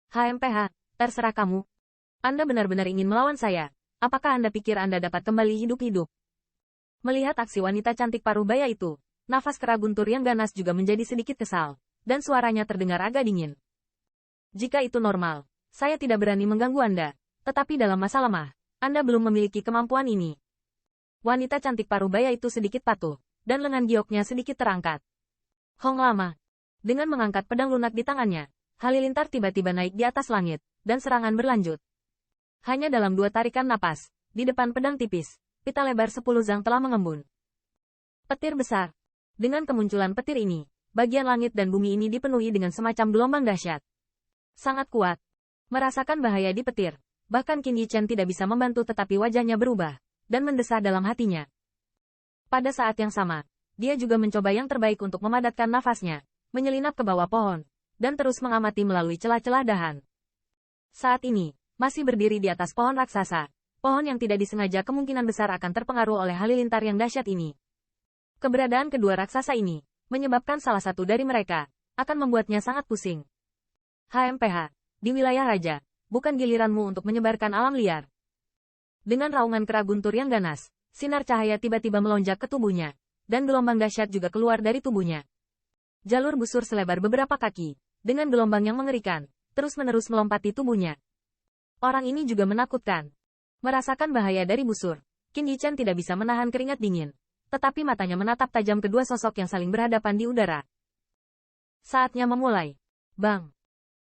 HMPH, terserah kamu. Anda benar-benar ingin melawan saya. Apakah Anda pikir Anda dapat kembali hidup-hidup? Melihat aksi wanita cantik paruh baya itu, nafas kera guntur yang ganas juga menjadi sedikit kesal, dan suaranya terdengar agak dingin. Jika itu normal, saya tidak berani mengganggu Anda, tetapi dalam masa lemah, Anda belum memiliki kemampuan ini. Wanita cantik paruh baya itu sedikit patuh, dan lengan gioknya sedikit terangkat. Hong lama. Dengan mengangkat pedang lunak di tangannya, Halilintar tiba-tiba naik di atas langit, dan serangan berlanjut. Hanya dalam 2 tarikan napas, di depan pedang tipis, pita lebar 10 zang telah mengembun. Petir besar. Dengan kemunculan petir ini, bagian langit dan bumi ini dipenuhi dengan semacam gelombang dahsyat. Sangat kuat. Merasakan bahaya di petir, bahkan Qin Yichen tidak bisa membantu tetapi wajahnya berubah, dan mendesah dalam hatinya. Pada saat yang sama, dia juga mencoba yang terbaik untuk memadatkan nafasnya, menyelinap ke bawah pohon, dan terus mengamati melalui celah-celah dahan. Saat ini, masih berdiri di atas pohon raksasa, pohon yang tidak disengaja kemungkinan besar akan terpengaruh oleh halilintar yang dahsyat ini. Keberadaan kedua raksasa ini, menyebabkan salah satu dari mereka, akan membuatnya sangat pusing. HMPH, di wilayah raja, bukan giliranmu untuk menyebarkan alam liar. Dengan raungan kera guntur yang ganas, sinar cahaya tiba-tiba melonjak ke tubuhnya, dan gelombang dahsyat juga keluar dari tubuhnya. Jalur busur selebar beberapa kaki, dengan gelombang yang mengerikan, terus-menerus melompati tubuhnya. Orang ini juga menakutkan. Merasakan bahaya dari busur, Qin Yichen tidak bisa menahan keringat dingin, tetapi matanya menatap tajam kedua sosok yang saling berhadapan di udara. Saatnya memulai. Bang!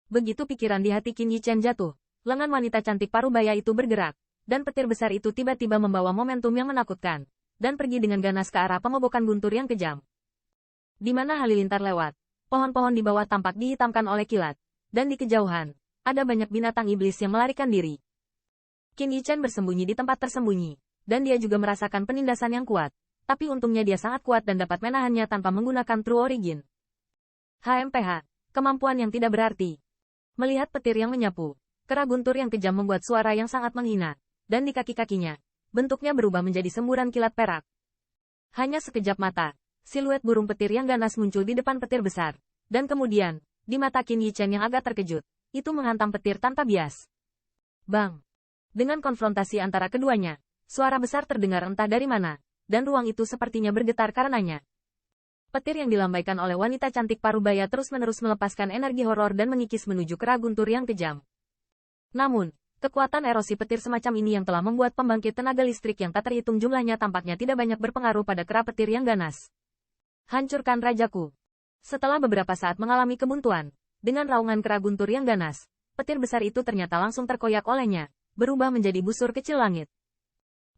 Begitu pikiran di hati Qin Yichen jatuh, lengan wanita cantik paruh baya itu bergerak, dan petir besar itu tiba-tiba membawa momentum yang menakutkan, dan pergi dengan ganas ke arah pengobokan guntur yang kejam. Di mana halilintar lewat, pohon-pohon di bawah tampak dihitamkan oleh kilat, dan di kejauhan, ada banyak binatang iblis yang melarikan diri. Qin Yichen bersembunyi di tempat tersembunyi, dan dia juga merasakan penindasan yang kuat, tapi untungnya dia sangat kuat dan dapat menahannya tanpa menggunakan True Origin. HMPH, kemampuan yang tidak berarti. Melihat petir yang menyapu, kera guntur yang kejam membuat suara yang sangat menghina, dan di kaki-kakinya, bentuknya berubah menjadi semburan kilat perak. Hanya sekejap mata, siluet burung petir yang ganas muncul di depan petir besar, dan kemudian, di mata Qin Yichen yang agak terkejut, itu menghantam petir tanpa bias. Bang! Dengan konfrontasi antara keduanya, suara besar terdengar entah dari mana, dan ruang itu sepertinya bergetar karenanya. Petir yang dilambaikan oleh wanita cantik paruh baya terus-menerus melepaskan energi horor dan mengikis menuju kera guntur yang kejam. Namun, kekuatan erosi petir semacam ini yang telah membuat pembangkit tenaga listrik yang tak terhitung jumlahnya tampaknya tidak banyak berpengaruh pada kera petir yang ganas. Hancurkan rajaku. Setelah beberapa saat mengalami kebuntuan, dengan raungan kera guntur yang ganas, petir besar itu ternyata langsung terkoyak olehnya, berubah menjadi busur kecil langit.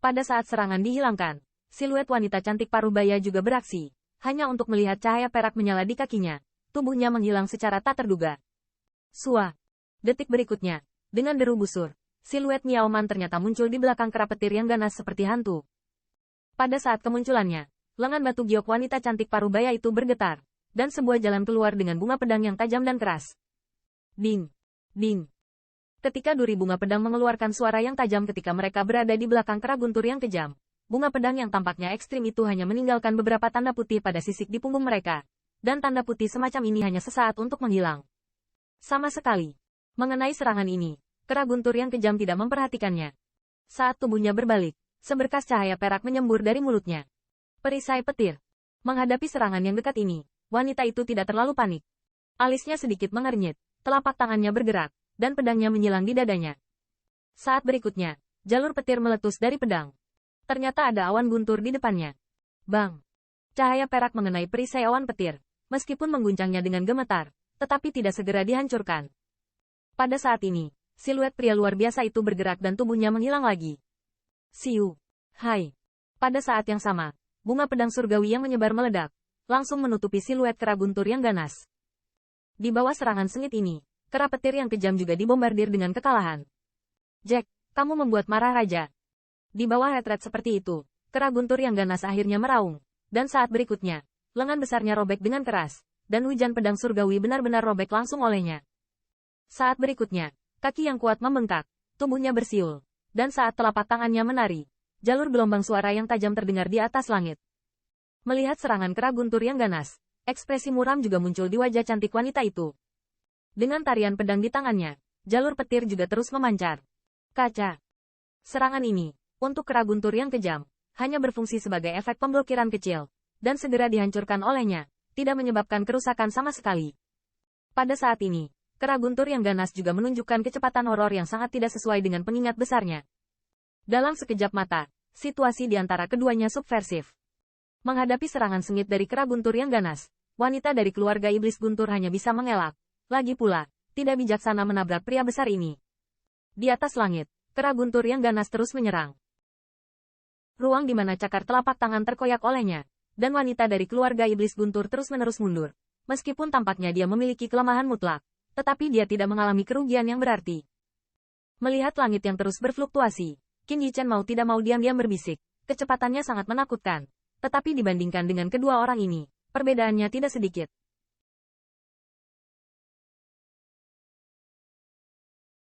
Pada saat serangan dihilangkan, siluet wanita cantik paruh baya juga beraksi, hanya untuk melihat cahaya perak menyala di kakinya, tubuhnya menghilang secara tak terduga. Sua. Detik berikutnya, dengan deru busur, siluet Miao Man ternyata muncul di belakang kera petir yang ganas seperti hantu. Pada saat kemunculannya, lengan batu giok wanita cantik paruh baya itu bergetar, dan sebuah jalan keluar dengan bunga pedang yang tajam dan keras. Ding! Ding! Ketika duri bunga pedang mengeluarkan suara yang tajam ketika mereka berada di belakang kera guntur yang kejam, bunga pedang yang tampaknya ekstrim itu hanya meninggalkan beberapa tanda putih pada sisik di punggung mereka, dan tanda putih semacam ini hanya sesaat untuk menghilang. Sama sekali. Mengenai serangan ini, kera guntur yang kejam tidak memperhatikannya. Saat tubuhnya berbalik, seberkas cahaya perak menyembur dari mulutnya. Perisai petir. Menghadapi serangan yang dekat ini, wanita itu tidak terlalu panik. Alisnya sedikit mengernyit, telapak tangannya bergerak, dan pedangnya menyilang di dadanya. Saat berikutnya, jalur petir meletus dari pedang. Ternyata ada awan guntur di depannya. Bang! Cahaya perak mengenai perisai awan petir, meskipun mengguncangnya dengan gemetar, tetapi tidak segera dihancurkan. Pada saat ini, siluet pria luar biasa itu bergerak dan tubuhnya menghilang lagi. Siu! Hai! Pada saat yang sama, bunga pedang surgawi yang menyebar meledak, langsung menutupi siluet kera guntur yang ganas. Di bawah serangan sengit ini, kera petir yang kejam juga dibombardir dengan kekalahan. Jack, kamu membuat marah raja. Di bawah retret seperti itu, kera guntur yang ganas akhirnya meraung, dan saat berikutnya, lengan besarnya robek dengan keras, dan hujan pedang surgawi benar-benar robek langsung olehnya. Saat berikutnya, kaki yang kuat membengkak, tubuhnya bersiul, dan saat telapak tangannya menari, jalur gelombang suara yang tajam terdengar di atas langit. Melihat serangan kera guntur yang ganas, ekspresi muram juga muncul di wajah cantik wanita itu. Dengan tarian pedang di tangannya, jalur petir juga terus memancar. Kaca. Serangan ini, untuk kera guntur yang kejam, hanya berfungsi sebagai efek pemblokiran kecil, dan segera dihancurkan olehnya, tidak menyebabkan kerusakan sama sekali. Pada saat ini, kera guntur yang ganas juga menunjukkan kecepatan horor yang sangat tidak sesuai dengan pengingat besarnya. Dalam sekejap mata, situasi di antara keduanya subversif. Menghadapi serangan sengit dari kera guntur yang ganas, wanita dari keluarga iblis guntur hanya bisa mengelak. Lagi pula, tidak bijaksana menabrak pria besar ini. Di atas langit, kera guntur yang ganas terus menyerang. Ruang di mana cakar telapak tangan terkoyak olehnya, dan wanita dari keluarga iblis guntur terus-menerus mundur. Meskipun tampaknya dia memiliki kelemahan mutlak, tetapi dia tidak mengalami kerugian yang berarti. Melihat langit yang terus berfluktuasi, Qin Yichen mau tidak mau diam-diam berbisik. Kecepatannya sangat menakutkan. Tetapi dibandingkan dengan kedua orang ini, perbedaannya tidak sedikit.